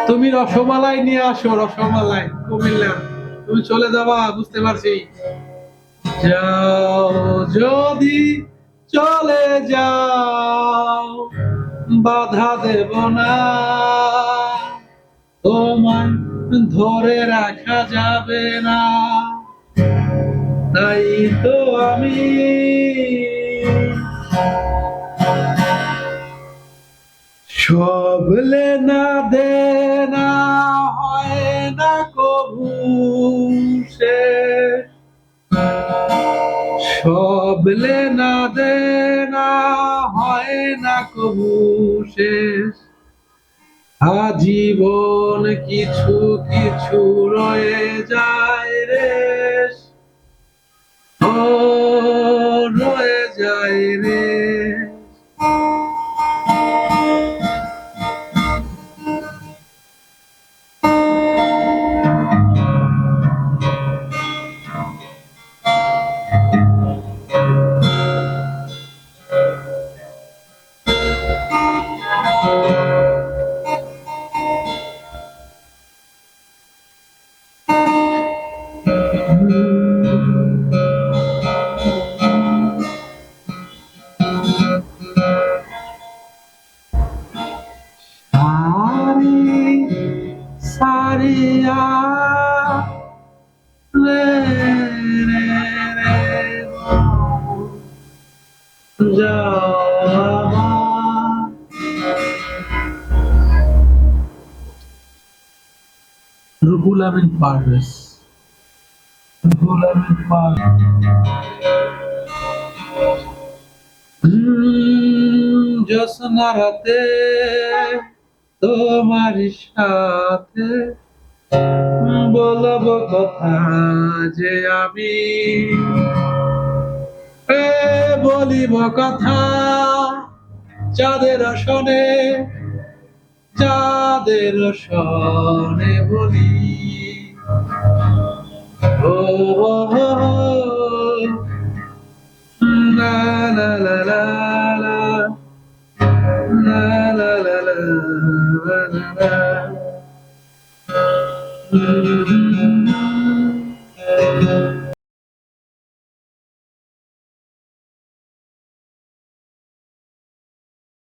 তুমি রসমালাই নিয়ে আসো, রসমালাই কুমিল্লা। তুমি চলে যাবা বুঝতে পারছি। যাও যদি চলে যাও, বাধা দেব না, তোমায় ধরে রাখা যাবে না। তাই তো আমি সব লেনা দেনা হয় না কভু শেষ, সব লেনা দেনা হয় না কভু শেষ। আজীবন কিছু কিছু রয়ে যায় রেশ, ও রয়ে যায় রেশ। সারিয়া রে রে রে যাওয়া। রুহুল আমিন পারভেজ, রুহুল আমিন জ্যোৎস্না রাতে তোমার সাথে বলবো কথা যে আমি, বলিব কথা চাঁদের শোনে, চাঁদের শোনে বলি। ও লা লা লা লা লা লা লা লা লা লা লা।